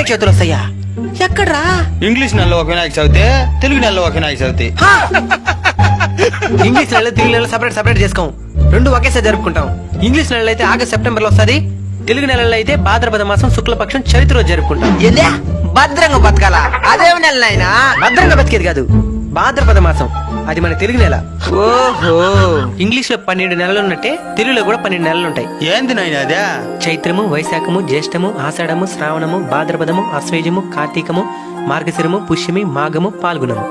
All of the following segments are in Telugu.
వినాయక చవితులు వస్తాయా? ఎక్కడ్రా? ఇంగ్లీష్ నెలలో ఒక వినాయక చవితి, తెలుగు నెలలో ఒక వినాయక చవితి. ఇంగ్లీష్ నెలలో తెలుగు నెలలో సపరేట్ చేసుకోం, రెండు ఒకేసారి జరుపుకుంటాం. ఇంగ్లీష్ నెలలో అయితే ఆగస్ట్ సెప్టెంబర్ లో వస్తుంది, తెలుగు నెలలో అయితే భాద్రపద మాసం శుక్లపక్షం చవితి రోజు జరుపుకుంటాం. ఏందే భద్రంగా బతకాలా? అదేమి నెల నాయనా? భద్రంగా బతికేది కాదు, భాద్రపద మాసం, అది మన తెలుగు నెల. ఓహో, ఇంగ్లీష్ లో 12 నెలలు ఉన్నట్టే తెలుగులో కూడా 12 నెలలు ఉంటాయి. ఏంది నాయన అదే? చైత్రము, వైశాఖము, జ్యేష్ఠము, ఆషాఢము, శ్రావణము, భాద్రపదము, అశ్వేజము, కార్తీకము, మార్గశిరము, పుష్యమి, మాఘము, పాల్గొనము.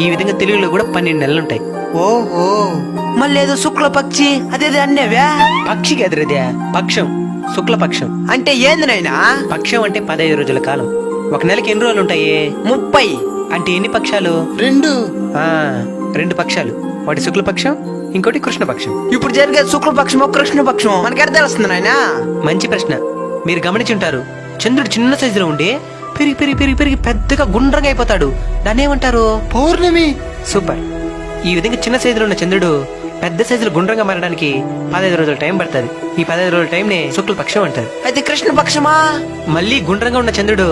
ఈ విధంగా తెలుగులో కూడా 12 నెలలు ఉంటాయి. ఓహో, మళ్ళీ ఏదో శుక్ల పక్షి అదేది అన్నేవ్యా? పక్షికి ఎదురదే పక్షం, శుక్లపక్షం. అంటే ఏంది నాయనా? పక్షం అంటే 15 రోజుల కాలం. ఒక నెలకి ఎన్ని రోజులు ఉంటాయి? 30. అంటే ఎన్ని పక్షాలు? 2. 2 పక్షాలు. ఒకటి శుక్లపక్షం, ఇంకోటి కృష్ణపక్షం. ఇప్పుడు జరిగే శుక్లపక్షమో కృష్ణపక్షమో మనకి ఎక్కడ తెలుస్తుంది నాయనా? మంచి ప్రశ్న. మీరు గమనించుంటారు, చంద్రుడు చిన్న సైజులో ఉండి పెరిగి పెరిగి పెరిగి పెరిగి పెద్దగా గుండ్రంగా అయిపోతాడు. దాన్ని ఏమంటారు? పౌర్ణమి. సూపర్. ఈ విధంగా చిన్న సైజులో ఉన్న చంద్రుడు పెద్ద సైజులో గుండ్రంగా మారడానికి 15 రోజుల టైం పడుతుంది. ఈ 15 రోజుల టైం నే శుక్లపక్షం అంటారు. అయితే కృష్ణపక్షమా? మళ్ళీ గుండ్రంగా ఉన్న చంద్రుడు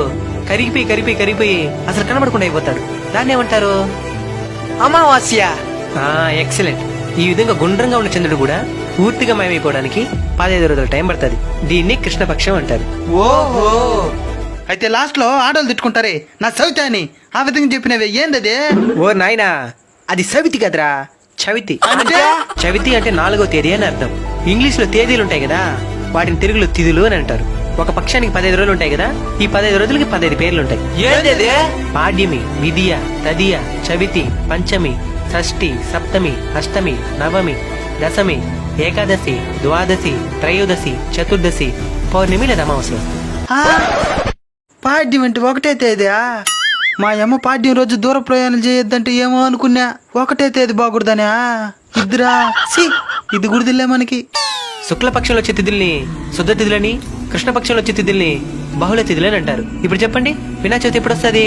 కరిగిపోయి కరిగిపోయి కరిగిపోయి అసలు కనబడకుండా అయిపోతాడు. దాన్ని ఏమంటారు? అమావాస్య. ఎక్సలెంట్. ఈ విధంగా గుండ్రంగా ఉన్న చంద్రుడు కూడా పూర్తిగా మాయమైపోవడానికి 15 రోజుల టైం పడుతుంది. దీన్ని కృష్ణపక్షం అంటారు. ఓహో, అయితే లాస్ట్ లో ఆడోళ్ళు తిట్టుకుంటారే నా చవితి అని, ఆ విధంగా చెప్పినవే ఏందదే? ఓ నాయనా, అది సవితి కదరా, చవితి. అంటే? చవితి అంటే 4వ తేదీ అని అర్థం. ఇంగ్లీష్ లో తేదీలు ఉంటాయి కదా, వాటిని తెలుగులో తిథులు అని అంటారు. ఒక పక్షానికి 15 రోజులు ఉంటాయి కదా, ఈ 15 రోజులకి 15 పేర్లు ఉంటాయి. ఏంది? పాడ్యమి, విధియ, తదియ, చవితి, పంచమి, షష్ఠి, సప్తమి, అష్టమి, నవమి, దశమి, ఏకాదశి, ద్వాదశి, త్రయోదశి, చతుర్దశి, పౌర్ణమి లేదా అమావాస్య. పాడ్యం అంటే ఒకటే తేదీయా? మా అమ్మ పాడ్యం రోజు దూర ప్రయాణం చేయొద్దంటే ఏమో అనుకున్నా, ఒకటే తేదీ బాగుడదనా? ఇద్దరా ఇది గుడిదిల్లే మనకి. శుక్లపక్షంలో వచ్చే తిథుల్ని శుద్ధ తిథులని, కృష్ణపక్షంలో వచ్చే తిథుల్ని బహుళ తిథులని అంటారు. ఇప్పుడు చెప్పండి, వినాయక చవితి ఎప్పుడు వస్తుంది?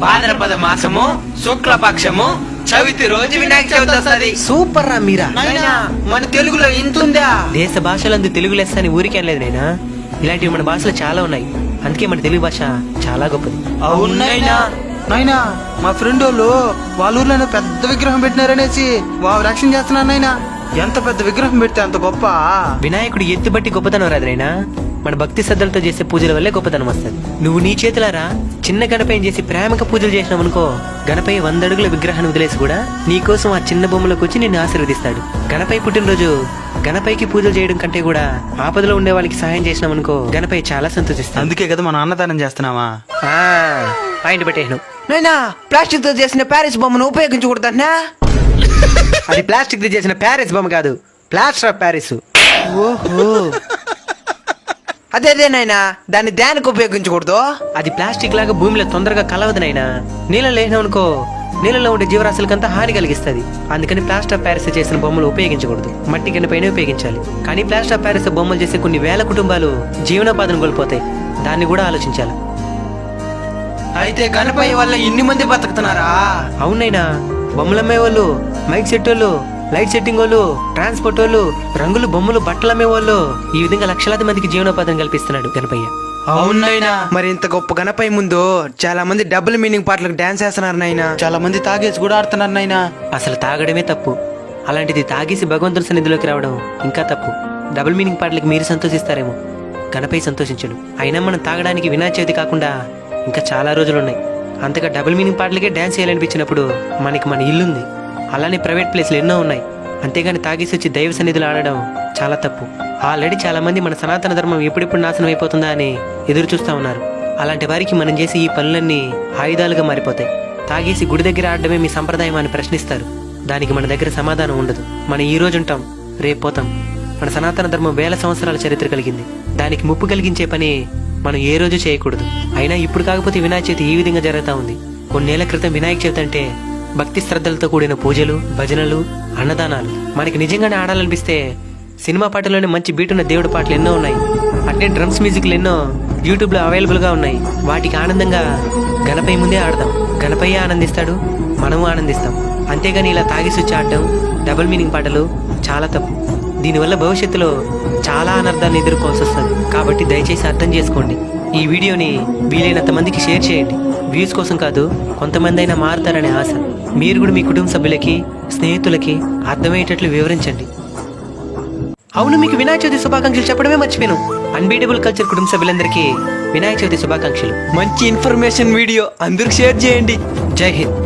భాద్రపద మాసము శుక్లపక్షము చవితి రోజు వినాయక చవితి వస్తుంది. సూపర్ రా మీరా. నాయనా, మన తెలుగులో ఇంతుందా? దేశ భాషలందు తెలుగు లెస్స అని ఊరికే అనలేదు నైనా, ఇలాంటివి మన భాషలో చాలా ఉన్నాయి. అందుకే మన తెలుగు భాష చాలా గొప్పది. అవునైనా. నాయనా, మా ఫ్రెండ్ వాళ్ళు వాళ్ళ ఊర్లో పెద్ద విగ్రహం పెట్టినారనేసి వాళ్ళు రక్షణ చేస్తున్నారు నాయనా. ఎంత పెద్ద విగ్రహం పెడితే అంత గొప్ప. వినాయకుడు ఎత్తుబట్టి గొప్పతనం రాదు నైనా, మన భక్తి శ్రద్ధలతో చేసే పూజల వల్లే గొప్పతనం వస్తుంది. నువ్వు నీ చేతులారా చిన్న గణపయ్యని చేసి ప్రేమగా పూజలు చేసినావు అనుకో, గణపయ్య 100 అడుగుల విగ్రహాన్ని వదిలేసి కూడా నీకోసం ఆ చిన్న బొమ్మలోకి వచ్చి నిన్ను ఆశీర్వదిస్తాడు. గణపయ్య పుట్టినరోజు గణపయ్యకి పూజలు చేయడం కంటే కూడా ఆపదలో ఉండే వాళ్ళకి సహాయం చేసినాం అనుకో, గణపయ్య చాలా సంతోషిస్తాడు. అందుకే కదా మనం అన్నదానం చేస్తున్నావా? పాయింట్ పెట్టేను. నైనా, ప్లాస్టిక్ తో చేసిన ప్యారిస్ బొమ్మను ఉపయోగించకూడదన్నా? అది ప్లాస్టిక్ ది చేసిన ప్యారిస్ బొమ్మ కాదు, ప్లాస్టర్ ఆఫ్ ప్యారిస్. ఓహో, అదే నాయనా, దాన్ని దేనికి ఉపయోగించకూడదు? అది ప్లాస్టిక్ లాగా భూమిలో తొందరగా కలవదు నైనా. నీళ్ళలో వేసినావు అనుకో, నీళ్ళలో ఉండే జీవరాశులకంతా హాని కలిగిస్తుంది. అందుకని ప్లాస్టర్ ఆఫ్ ప్యారిస్ చేసిన బొమ్మలు ఉపయోగించకూడదు, మట్టి గణపైనే ఉపయోగించాలి. కానీ ప్లాస్టర్ ఆఫ్ ప్యారిస్ బొమ్మలు చేసే కొన్ని వేల కుటుంబాలు జీవనోపాధిని కోల్పోతాయి. దాన్ని కూడా ఆలోచించాలి. అయితే గణపయ్య వల్ల ఇన్ని మంది బతుకుతున్నారా? అవునైనా, బొమ్మలమ్మే వాళ్ళు, మైక్ సెట్ వాళ్ళు, లైట్ సెట్టింగ్ వాళ్ళు, ట్రాన్స్పోర్ట్ వాళ్ళు, రంగులు బొమ్మలు బట్టలు అమ్మే వాళ్ళు, ఈ విధంగా లక్షలాది మందికి జీవనోపాధిని కల్పిస్తున్నాడు గణపయ్య. అవునైనా. మరి ఇంత గొప్ప గణపయ్య ముందు చాలా మంది డబుల్ మీనింగ్ పాటలకు డాన్స్ చేస్తున్నారు నాయనా. చాలా మంది తాగేసి కూడా ఆడుతున్నారు నాయనా. అసలు తాగడమే తప్పు, అలాంటిది తాగేసి భగవంతుని సన్నిధిలోకి రావడం ఇంకా తప్పు. డబుల్ మీనింగ్ పాటలకు మీరు సంతోషిస్తారేమో, గణపయ్య సంతోషించడు. అయినా మనం తాగడానికి వినాయక చవితి కాకుండా ఇంకా చాలా రోజులున్నాయి. అంతగా డబుల్ మీనింగ్ పాటలకే డాన్స్ చేయాలనిపించినప్పుడు మనకి మన ఇల్లుంది, అలానే ప్రైవేట్ ప్లేస్లు ఎన్నో ఉన్నాయి. అంతేగాని తాగేసి వచ్చి దైవ సన్నిధిలో ఆడడం చాలా తప్పు. ఆల్రెడీ చాలా మంది మన సనాతన ధర్మం ఎప్పుడెప్పుడు నాశనం అయిపోతుందా అని ఎదురు చూస్తా ఉన్నారు. అలాంటి వారికి మనం చేసి ఈ పనులన్నీ ఆయుధాలుగా మారిపోతాయి. తాగేసి గుడి దగ్గర ఆడడమే మీ సంప్రదాయం అని ప్రశ్నిస్తారు. దానికి మన దగ్గర సమాధానం ఉండదు. మనం ఈ రోజు ఉంటాం, రేపు పోతాం. మన సనాతన ధర్మం వేల సంవత్సరాల చరిత్ర కలిగింది. దానికి ముప్పు కలిగించే పని మనం ఏ రోజు చేయకూడదు. అయినా ఇప్పుడు కాకపోతే వినాయక చవితి ఈ విధంగా జరుగుతూ ఉంది. కొన్నేళ్ల క్రితం వినాయక చవితి అంటే భక్తి శ్రద్ధలతో కూడిన పూజలు, భజనలు, అన్నదానాలు. మనకి నిజంగానే ఆడాలనిపిస్తే సినిమా పాటలోనే మంచి బీటున్న దేవుడి పాటలు ఎన్నో ఉన్నాయి. అట్లే డ్రమ్స్ మ్యూజిక్లు ఎన్నో యూట్యూబ్లో అవైలబుల్గా ఉన్నాయి. వాటికి ఆనందంగా గణపయ్య ముందే ఆడదాం. గణపయ్య ఆనందిస్తాడు, మనము ఆనందిస్తాం. అంతేగాని ఇలా తాగేసి వచ్చి ఆడటం, డబుల్ మీనింగ్ పాటలు చాలా తప్పు. దీనివల్ల భవిష్యత్తులో చాలా అనర్థాన్ని ఎదుర్కోవాల్సి వస్తుంది. కాబట్టి దయచేసి అర్థం చేసుకోండి. ఈ వీడియోని వీలైనంత మందికి షేర్ చేయండి. వ్యూస్ కోసం కాదు, కొంతమంది అయినా మారుతారనే ఆశ. మీరు కూడా మీ కుటుంబ సభ్యులకి, స్నేహితులకి అర్థమయ్యేటట్లు వివరించండి. అవును, మీకు వినాయక చవితి శుభాకాంక్షలు చెప్పడమే మర్చిపోయాను. అన్బీటబుల్ కల్చర్ కుటుంబ సభ్యులందరికీ వినాయక చవితి శుభాకాంక్షలు. మంచి ఇన్ఫర్మేషన్ వీడియో అందరికి షేర్ చేయండి. జై హింద్.